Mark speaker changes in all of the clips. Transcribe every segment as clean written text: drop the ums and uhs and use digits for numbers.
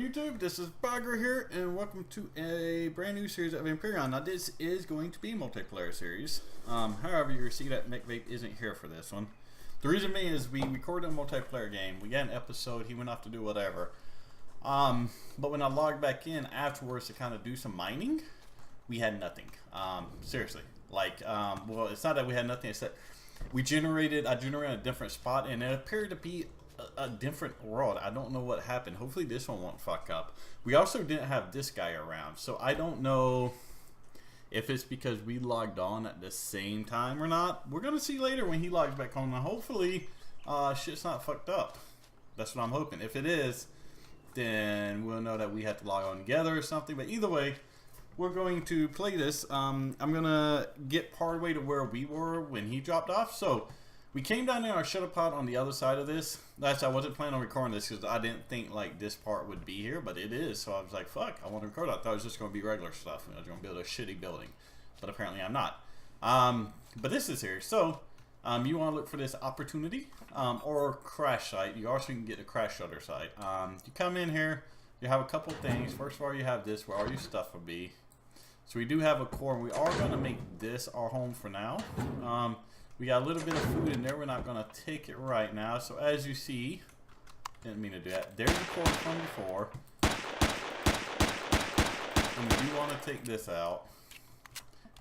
Speaker 1: YouTube? This is Bagger here, and welcome to a brand new series of Empyrion. Now, this is going to be a multiplayer series. However, you see that McVape isn't here for this one. The reason being is we recorded a multiplayer game. We got an episode. He went off to do whatever. But when I logged back in afterwards to kind of do some mining, we had nothing. Seriously. Well, it's not that we had nothing. It's that I generated a different spot, and it appeared to be a different world. I don't know what happened. Hopefully this one won't fuck up. We also didn't have this guy around, so I don't know if it's because we logged on at the same time or not. We're gonna see later when he logs back on, and hopefully shit's not fucked up. That's what I'm hoping. If it is, then we'll know that we have to log on together or something. But either way, we're going to play this. I'm gonna get part way to where we were when he dropped off. So we came down in our shuttle pod on the other side of this. I wasn't planning on recording this because I didn't think like this part would be here, but it is. So I was like, fuck, I want to record it. I thought it was just going to be regular stuff. I was going to build a shitty building, but apparently I'm not. But this is here. So you want to look for this opportunity or crash site. You also can get a crash shutter site. You come in here, you have a couple things. First of all, you have this where all your stuff will be. So we do have a core. We are going to make this our home for now. We got a little bit of food in there. We're not going to take it right now. So as you see, didn't mean to do that. There's the core from before. And we do want to take this out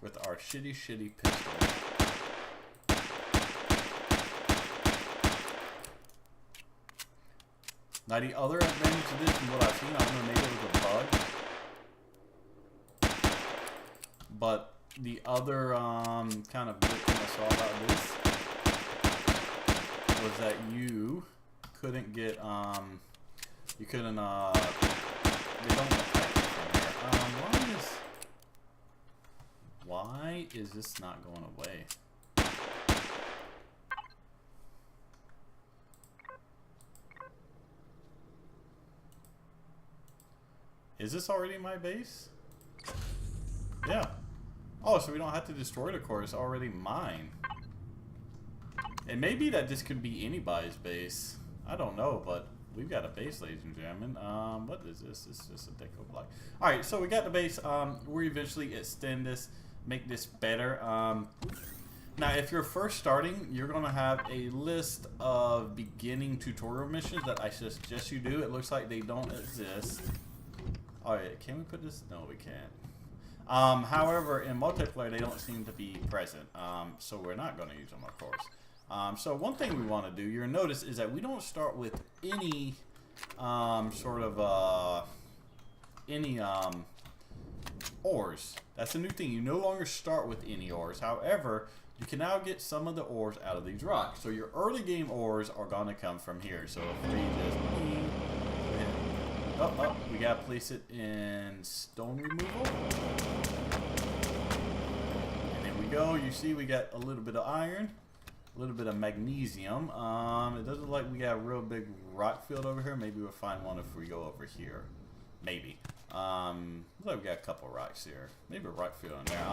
Speaker 1: with our shitty pistol. Now the other advantage to this, from what I've seen, I don't know, maybe it was a bug, but the other kind of good thing I saw about this was that you couldn't get they don't attack you from here. Why is this not going away? Is this already my base? Yeah. Oh, so we don't have to destroy the core. It's already mine. It may be that this could be anybody's base. I don't know, but we've got a base, ladies and gentlemen. What is this? It's just a deco block. Alright, so we got the base. We'll eventually extend this, make this better. Now, if you're first starting, you're going to have a list of beginning tutorial missions that I suggest you do. It looks like they don't exist. Alright, can we put this? No, we can't. However, in multiplayer, they don't seem to be present, so we're not going to use them, of course. So one thing we want to do, you'll notice, is that we don't start with any ores. That's a new thing. You no longer start with any ores. However, you can now get some of the ores out of these rocks. So your early game ores are going to come from here. So if we just... we gotta place it in stone removal. And there we go. You see we got a little bit of iron, a little bit of magnesium. It doesn't look like we got a real big rock field over here. Maybe we'll find one if we go over here. Maybe. Looks like we got a couple rocks here. Maybe a rock field in there.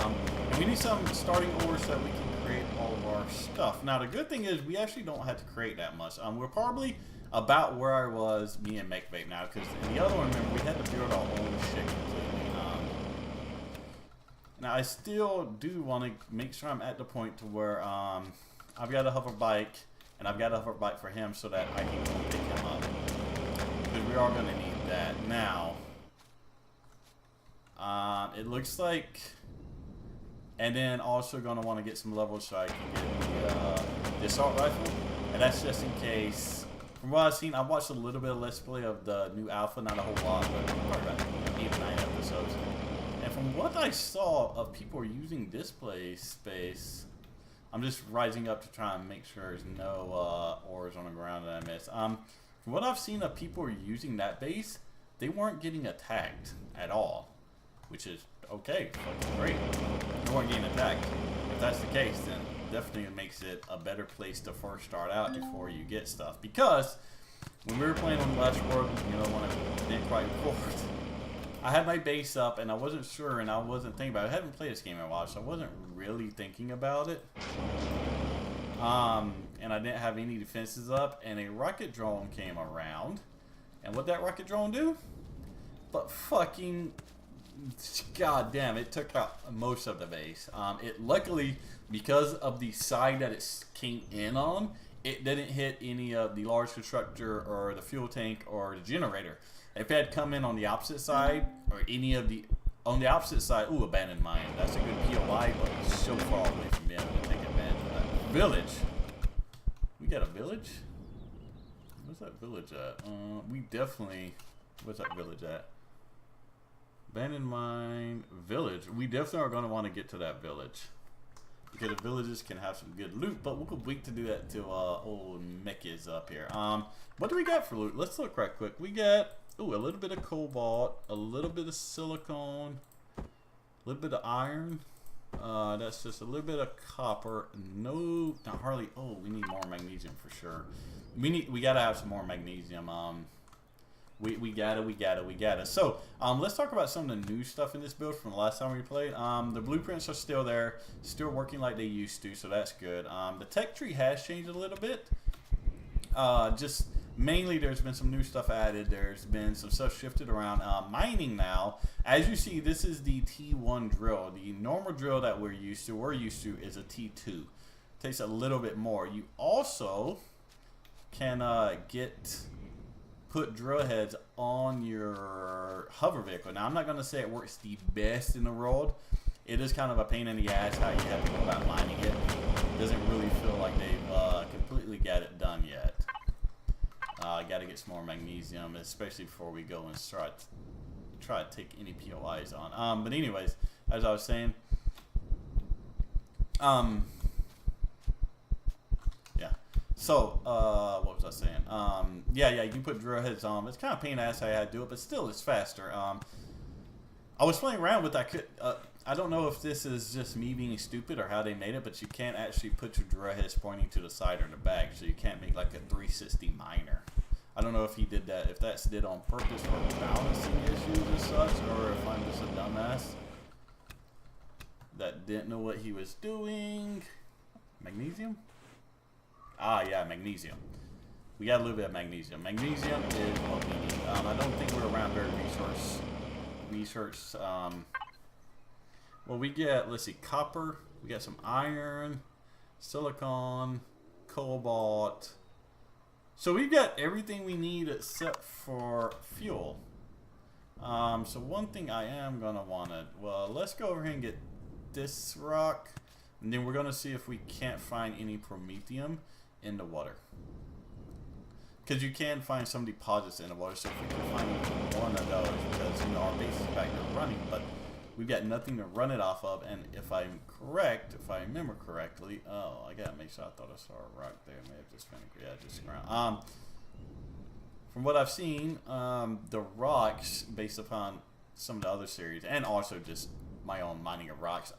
Speaker 1: And we need some starting ores so that we can create all of our stuff. Now the good thing is we actually don't have to create that much. We're probably about where I was, me and McVape now, because in the other one, remember, we had to build our own shit completely. Now, I still do want to make sure I'm at the point to where I've got a hover bike, and I've got a hover bike for him so that I can go pick him up. Because we are going to need that. Now, it looks like, and then also going to want to get some levels so I can get the assault rifle, and that's just in case. From what I've seen, I've watched a little bit of Let's Play of the new alpha, not a whole lot, but probably about 8 or 9 episodes. And from what I saw of people using display space, I'm just rising up to try and make sure there's no ores on the ground that I missed. From what I've seen of people using that base, they weren't getting attacked at all, which is okay, fucking great. They weren't getting attacked. If that's the case, then definitely makes it a better place to first start out before you get stuff. Because when we were playing on Last World, you know, when I didn't quite record, I had my base up and I wasn't sure and I wasn't thinking about it. I haven't played this game in a while, so I wasn't really thinking about it. And I didn't have any defenses up, and a rocket drone came around. And what that rocket drone do? But fucking, god damn, it took out most of the base. It luckily, because of the side that it came in on, it didn't hit any of the large constructor or the fuel tank or the generator. If it had come in on the opposite side or any of the on the opposite side, ooh, abandoned mine. That's a good POI, but it's so far away from being able to take advantage of that. Village. We got a village? Where's that village at? We definitely. Where's that village at? Abandoned mine village. We definitely are going to want to get to that village because the villages can have some good loot. But we'll wait to do that till old Mick is up here. What do we got for loot? Let's look right quick. We got ooh, a little bit of cobalt, a little bit of silicone, a little bit of iron. That's just a little bit of copper. No, not hardly. Oh, we need more magnesium for sure. We gotta have some more magnesium. We gotta. So, let's talk about some of the new stuff in this build from the last time we played. The blueprints are still there, still working like they used to, so that's good. The tech tree has changed a little bit. Just mainly there's been some new stuff added. There's been some stuff shifted around. Mining now, as you see, this is the T1 drill. The normal drill that we're used to is a T2. Takes a little bit more. You also can put drill heads on your hover vehicle. Now, I'm not going to say it works the best in the world. It is kind of a pain in the ass how you have to go about mining it. It doesn't really feel like they've completely got it done yet. I got to get some more magnesium, especially before we go and try to take any POIs on. But anyways, as I was saying, yeah. So, what was I saying? Yeah, you can put drill heads on. It's kind of pain in the ass how you had to do it, but still, it's faster. I was playing around with that. I don't know if this is just me being stupid or how they made it, but you can't actually put your drill heads pointing to the side or the back, so you can't make like a 360 miner. I don't know if he did that, if that's did on purpose for balancing issues and such, or if I'm just a dumbass that didn't know what he was doing. Magnesium? Ah, yeah, magnesium. We got a little bit of magnesium. Magnesium is what we need. I don't think we're around very resource. Well, we get, let's see, copper. We got some iron, silicon, cobalt. So we've got everything we need except for fuel. So one thing I am going to want to, well, let's go over here and get this rock. And then we're going to see if we can't find any promethium in the water. Because you can find some deposits in the water. So if we can find one of those, because, you know, our base is back there running, but we've got nothing to run it off of. And if I'm correct, if I remember correctly, oh, I gotta make sure. I thought I saw a rock there. Maybe just just ground. From what I've seen, the rocks, based upon some of the other series, and also just my own mining of rocks,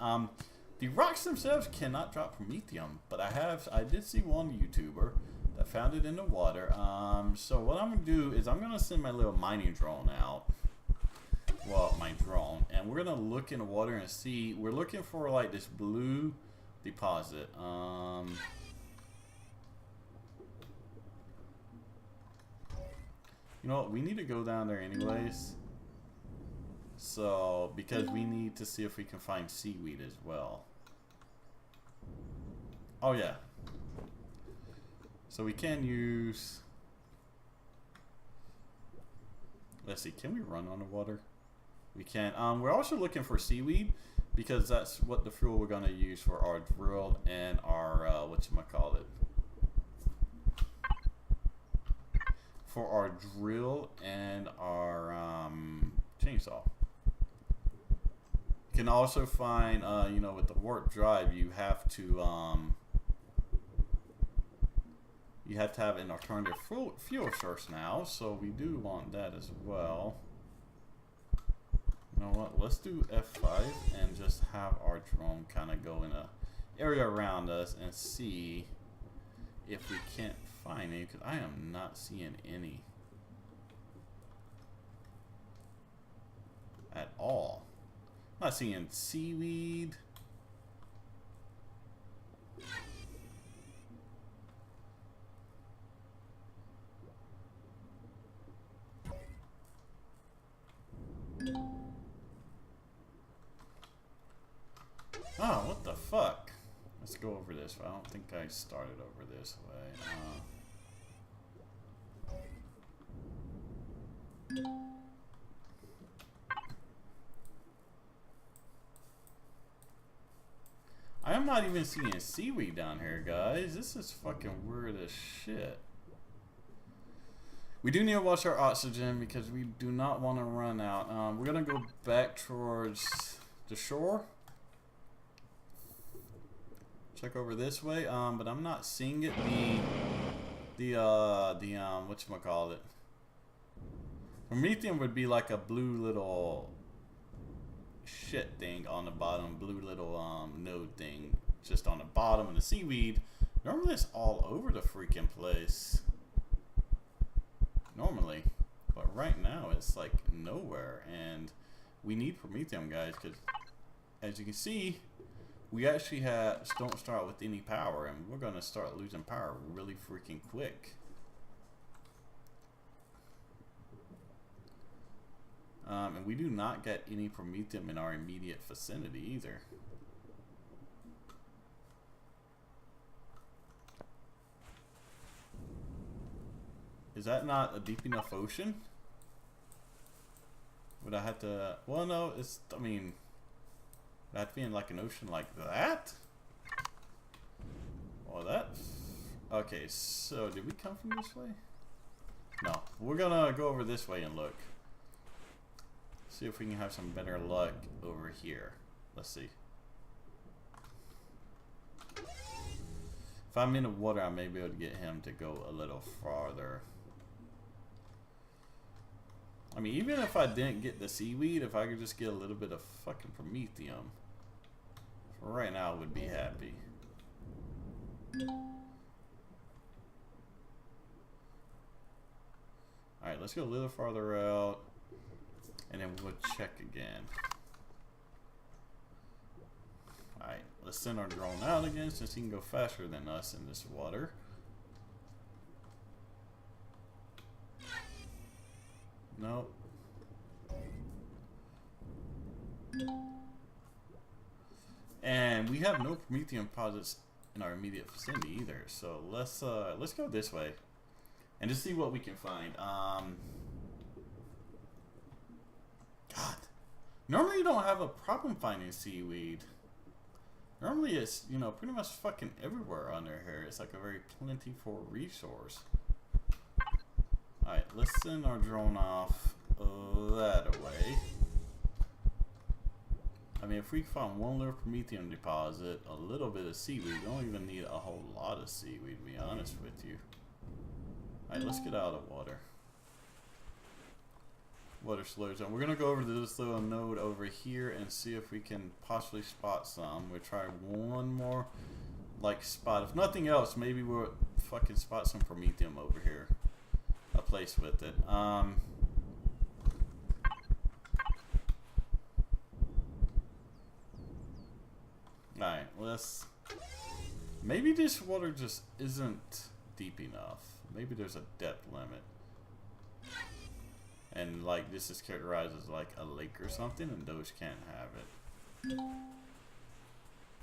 Speaker 1: the rocks themselves cannot drop promethium. But I did see one YouTuber that found it in the water. So what I'm gonna do is I'm gonna send my little mining drone out. Well, my drone, and we're gonna look in the water and see. We're looking for like this blue deposit. You know what? We need to go down there anyways. So because we need to see if we can find seaweed as well. Oh yeah. So we can use. Let's see. Can we run on the water? We can. We're also looking for seaweed because that's what the fuel we're going to use for our drill and our whatchamacallit. For our drill and our chainsaw. You can also find, you know, with the warp drive, you have to have an alternative fuel source now. So we do want that as well. You know what? Let's do F5 and just have our drone kind of go in a area around us and see if we can't find any, because I am not seeing any at all. I'm not seeing seaweed. go over this way. I don't think I started over this way. I am not even seeing seaweed down here, guys. This is fucking weird as shit. We do need to watch our oxygen because we do not want to run out. We're gonna go back towards the shore. Check over this way. But I'm not seeing it. Whatchamacallit? Prometheum would be like a blue little shit thing on the bottom, blue little node thing just on the bottom, and the seaweed normally it's all over the freaking place normally, but right now it's like nowhere, and we need Prometheum, guys, because as you can see we actually don't start with any power, and we're gonna start losing power really freaking quick. And we do not get any Prometheum in our immediate vicinity either. Is that not a deep enough ocean? Would I have to... Well, no, it's... I mean... Would I have to be in like an ocean like that? Well, that... Okay, so did we come from this way? No. We're gonna go over this way and look. See if we can have some better luck over here. Let's see. If I'm in the water, I may be able to get him to go a little farther. I mean, even if I didn't get the seaweed, if I could just get a little bit of fucking Prometheum, for right now I would be happy. Alright, let's go a little farther out. And then we'll check again. Alright, let's send our drone out again since he can go faster than us in this water. Nope. And we have no Prometheum deposits in our immediate vicinity either. So let's go this way and just see what we can find. God, normally you don't have a problem finding seaweed. Normally it's, you know, pretty much fucking everywhere under here. It's like a very plentiful resource. Alright, let's send our drone off that way. I mean, if we find one little Prometheum deposit, a little bit of seaweed, we don't even need a whole lot of seaweed, to be honest with you. Alright, let's get out of the water. Water slurs on. We're gonna go over to this little node over here and see if we can possibly spot some. We'll try one more like spot. If nothing else, maybe we'll fucking spot some Prometheum over here. A place with it. Alright, let's... Maybe this water just isn't deep enough. Maybe there's a depth limit. And like this is characterized as like a lake or something, and those can't have it.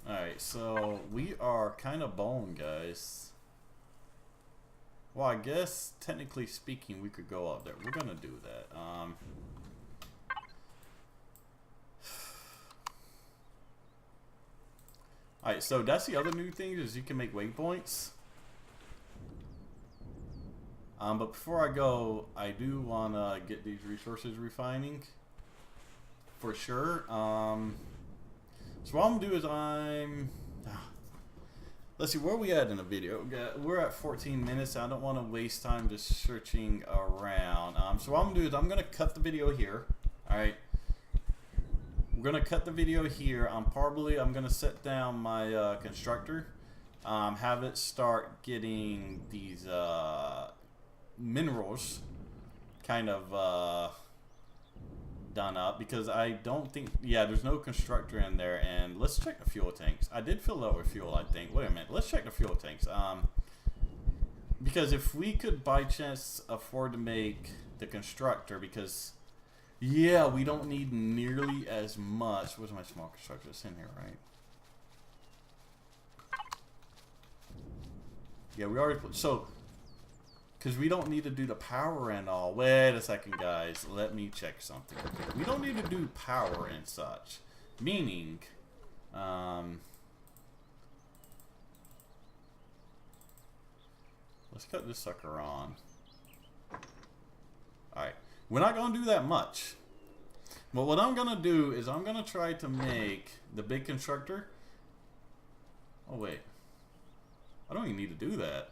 Speaker 1: Alright, so we are kind of boned, guys. Well, I guess technically speaking, we could go up there. We're gonna do that. Alright, so that's the other new thing, is you can make waypoints. But before I go, I do want to get these resources refining for sure. So what I'm going to do is let's see, where are we at in the video? We're at 14 minutes. I don't want to waste time just searching around. So what I'm going to do is I'm going to cut the video here. Alright. We're going to cut the video here. I'm going to set down my constructor. Have it start getting these... minerals kind of done up, because I don't think, yeah, there's no constructor in there. And let's check the fuel tanks. I did fill up with fuel, I think. Wait a minute, let's check the fuel tanks. Because if we could by chance afford to make the constructor, because yeah, we don't need nearly as much. Where's my small constructor? It's in here, right? Yeah, we already put, so, because we don't need to do the power and all. Wait a second, guys. Let me check something. Okay. We don't need to do power and such. Meaning, let's cut this sucker on. Alright. We're not going to do that much. But what I'm going to do is I'm going to try to make the big constructor. Oh, wait. I don't even need to do that.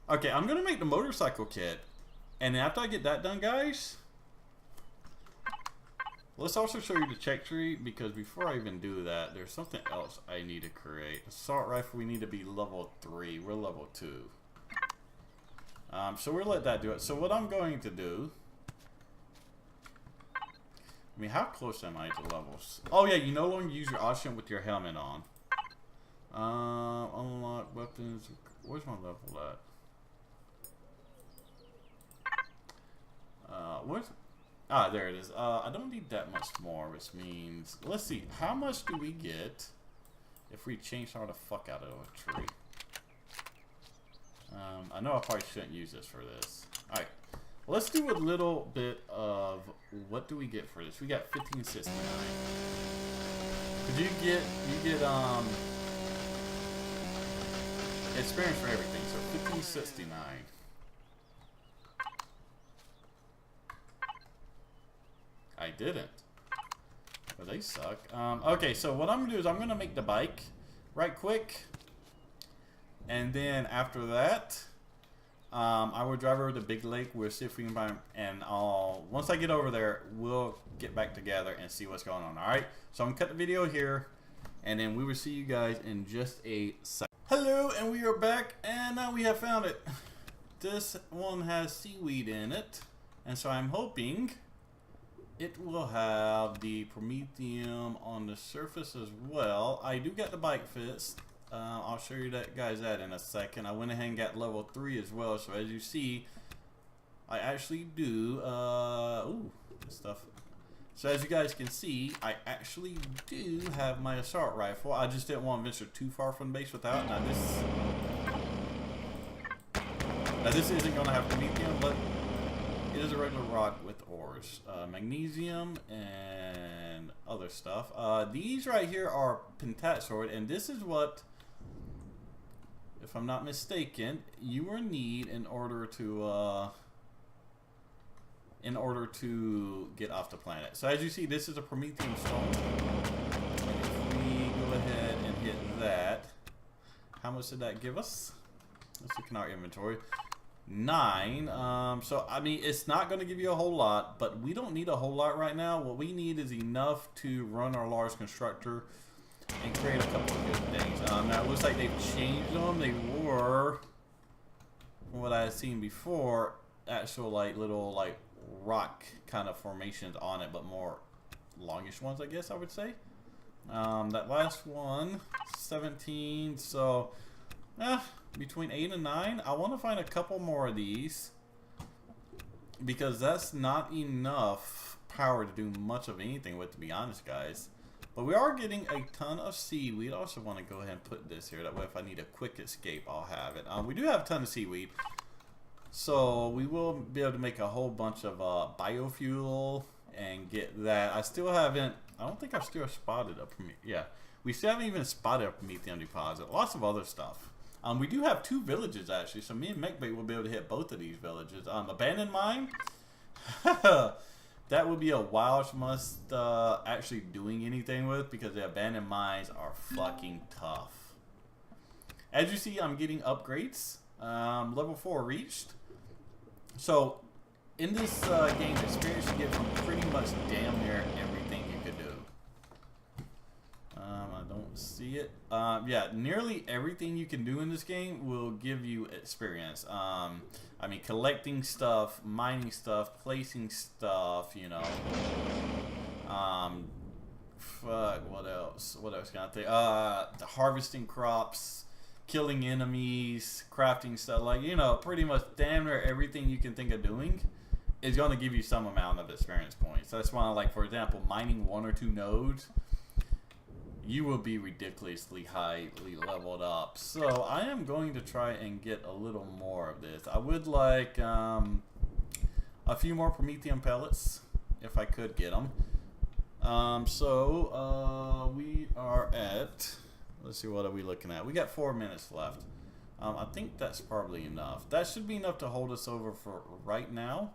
Speaker 1: Okay, I'm going to make the motorcycle kit. And after I get that done, guys, let's also show you the check tree, because before I even do that, there's something else I need to create. Assault rifle, we need to be level 3. We're level 2. So we'll let that do it. So what I'm going to do, I mean, how close am I to levels? Oh yeah, you no longer use your option with your helmet on. Unlock weapons. Where's my level at? Where's? Ah, there it is. I don't need that much more, which means, let's see, how much do we get if we chainsaw the fuck out of a tree? I know I probably shouldn't use this for this. Alright, let's do a little bit of, what do we get for this? We got 1569. Cause you get experience for everything, so 1569. I didn't. But they suck. Okay, so what I'm gonna do is I'm gonna make the bike right quick. And then after that, I will drive over to Big Lake. We'll see if we can find, and once I get over there, we'll get back together and see what's going on. Alright, so I'm gonna cut the video here, and then we will see you guys in just a second. Hello, and we are back, and now we have found it. This one has seaweed in it, and so I'm hoping it will have the Prometheum on the surface as well. I do got the bike fixed. I'll show you that, guys, that in a second. I went ahead and got level 3 as well. So as you see, I actually do, ooh, this stuff. So as you guys can see, I actually do have my assault rifle. I just didn't want to venture too far from the base without. Now this isn't going to have Prometheum, but it is a regular rock with ores, magnesium and other stuff. These right here are pentaxoid, and this is what, if I'm not mistaken, you will need in order to get off the planet. So as you see, this is a Prometheum stone. And if we go ahead and hit that, how much did that give us? Let's look in our inventory. 9. So I mean, it's not going to give you a whole lot, but we don't need a whole lot right now. What we need is enough to run our large constructor and create a couple of good things. Now it looks like they've changed them. They were, from what I had seen before, actual like little like rock kind of formations on it, but more longish ones, I guess I would say. That last one, 17. So between 8 and 9. I want to find a couple more of these, because that's not enough power to do much of anything with, to be honest, guys. But we are getting a ton of seaweed. I also want to go ahead and put this here. That way if I need a quick escape, I'll have it. We do have a ton of seaweed, so we will be able to make a whole bunch of biofuel and get that. I still haven't, I don't think I've still spotted a Prometheum. Yeah, we still haven't even spotted a Prometheum deposit. Lots of other stuff. We do have 2 villages, actually, so me and MechBait will be able to hit both of these villages. Abandoned Mine, that would be a wild must actually doing anything with, because the abandoned mines are fucking tough. As you see, I'm getting upgrades. Level 4 reached. So, in this game, experience you get from pretty much damn near everything you could do. I don't see it. Yeah, nearly everything you can do in this game will give you experience. I mean, collecting stuff, mining stuff, placing stuff, you know. Fuck, what else? What else can I think? Harvesting crops, killing enemies, crafting stuff. Like, you know, pretty much damn near everything you can think of doing is going to give you some amount of experience points. That's why, like, for example, mining 1 or 2 nodes, you will be ridiculously highly leveled up. So I am going to try and get a little more of this. I would like a few more Promethean pellets if I could get them. We are at, let's see, what are we looking at? We got 4 minutes left. I think that's probably enough. That should be enough to hold us over for right now.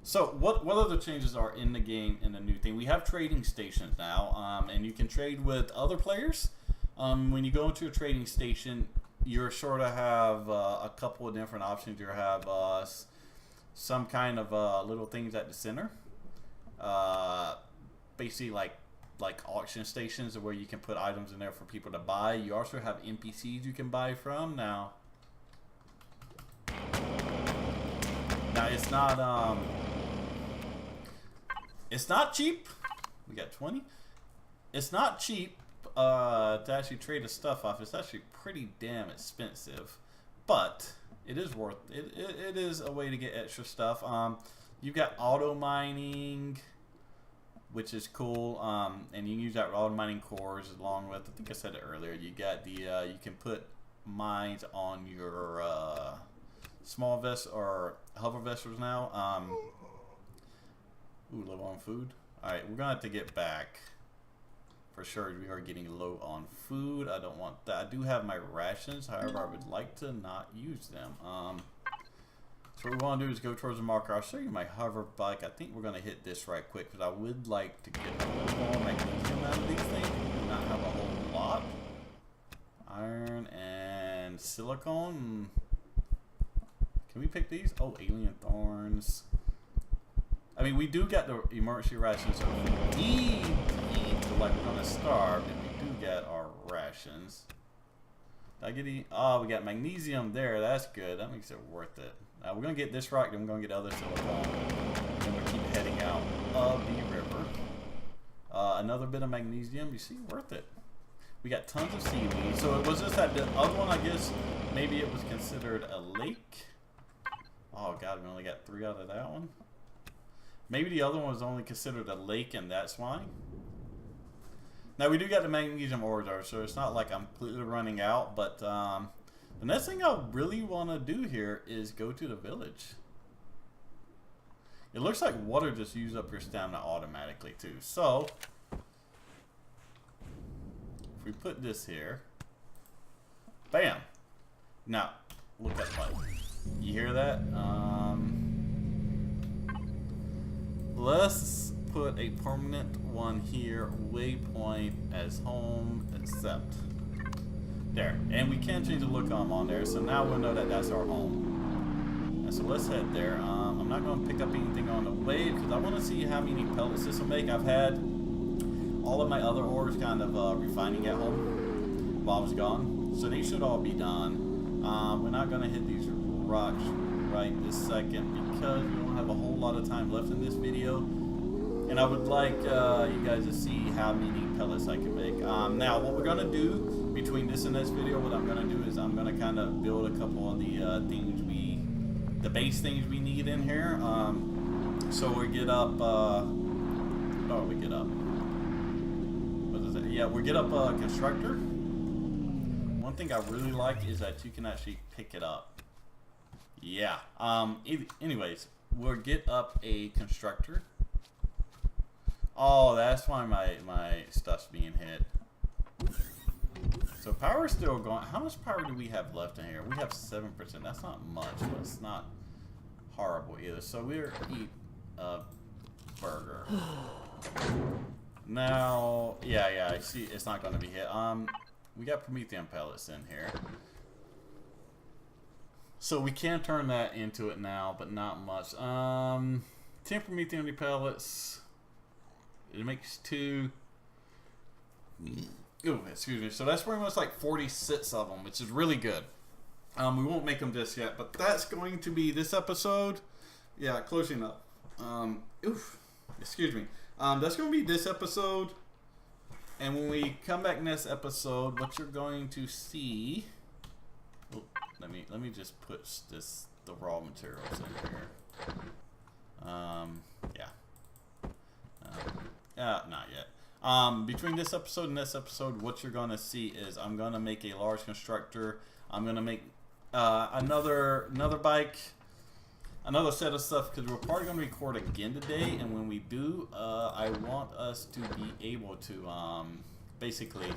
Speaker 1: So what other changes are in the game in the new thing? We have trading stations now, and you can trade with other players. When you go into a trading station, you're sure to have a couple of different options. You have some kind of little things at the center, basically like auction stations where you can put items in there for people to buy. You also have NPCs you can buy from now. Now it's not cheap. We got 20. It's not cheap to actually trade the stuff off. It's actually pretty damn expensive, but it is worth it. It is a way to get extra stuff. You got auto mining, which is cool, and you can use that auto mining cores along with, I think I said it earlier, you got the you can put mines on your small vessel or hover vessels now. Ooh, low on food. Alright, we're gonna have to get back for sure. We are getting low on food. I don't want that. I do have my rations, however I would like to not use them. So what we want to do is go towards the marker. I'll show you my hover bike. I think we're going to hit this right quick because I would like to get a little more magnesium out of these things. We do not have a whole lot. Iron and silicone. Can we pick these? Oh, alien thorns. I mean, we do get the emergency rations. So if we need to eat, so like we're going to starve, and we do get our rations. Did I get any? Oh, we got magnesium there. That's good. That makes it worth it. We're going to get this rock, then we're going to get other silicone. Then we'll keep heading out of the river. Another bit of magnesium. You see, worth it. We got tons of seaweed. So it was just that the other one, I guess, maybe it was considered a lake. Oh, God, we only got 3 out of that one. Maybe the other one was only considered a lake, and that's why. Now, we do got the magnesium ores, though, so it's not like I'm completely running out, but the next thing I really want to do here is go to the village. It looks like water just used up your stamina automatically too. So, if we put this here, bam. Now, look at that. You hear that? Let's put a permanent one here, waypoint as home, accept. There, and we can change the look on there, so now we'll know that that's our home. And so let's head there. I'm not going to pick up anything on the way because I want to see how many pellets this will make. I've had all of my other ores kind of refining at home while I was gone, so they should all be done. We're not going to hit these rocks right this second because we don't have a whole lot of time left in this video. And I would like you guys to see how many pellets I can make. Now, what we're going to do between this and this video, what I'm going to do is I'm going to kind of build a couple of the the base things we need in here. So we get up, we get up. What is it? Yeah, we get up a constructor. One thing I really like is that you can actually pick it up. Yeah. Anyways, we'll get up a constructor. Oh, that's why my stuff's being hit. So power's still going. How much power do we have left in here? We have 7%. That's not much, but it's not horrible either. So we're eat a burger. Now, yeah, I see it's not going to be hit. We got Promethean pellets in here. So we can turn that into it now, but not much. 10 Promethean pellets. It makes 2. Oh, excuse me. So that's pretty much like 46 of them, which is really good. We won't make them just yet, but that's going to be this episode. Yeah, closing up. Excuse me. That's going to be this episode. And when we come back next episode, what you're going to see. Oh, let me just put the raw materials in here. Yeah. not yet. Between this episode and this episode, what you're gonna see is I'm gonna make a large constructor. I'm gonna make another bike, another set of stuff, because we're probably gonna record again today. And when we do, I want us to be able to basically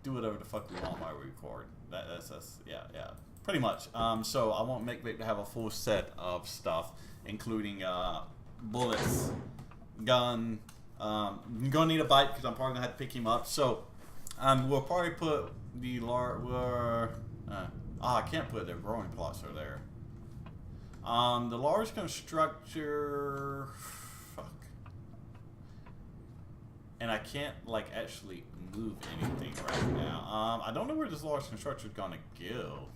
Speaker 1: do whatever the fuck we want while we record. That's yeah, pretty much. So I want MechVape to have a full set of stuff, including bullets, gun. I'm gonna need a bike because I'm probably gonna have to pick him up. So we'll probably put the I can't put the growing plots are there. The large constructor, fuck, and I can't like actually move anything right now. I don't know where this large constructor is gonna go.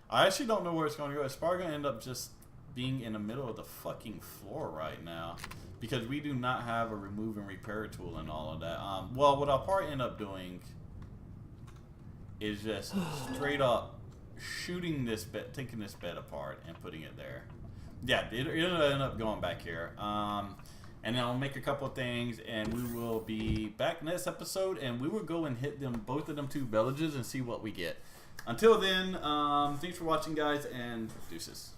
Speaker 1: I actually don't know where it's gonna go. It's probably gonna end up just being in the middle of the fucking floor right now, because we do not have a remove and repair tool and all of that. Well, what I'll probably end up doing is just straight up shooting this bed, taking this bed apart and putting it there. Yeah, it'll end up going back here. And then I'll make a couple of things, and we will be back next episode, and we will go and hit them, both of them 2 villages, and see what we get. Until then, thanks for watching, guys, and deuces.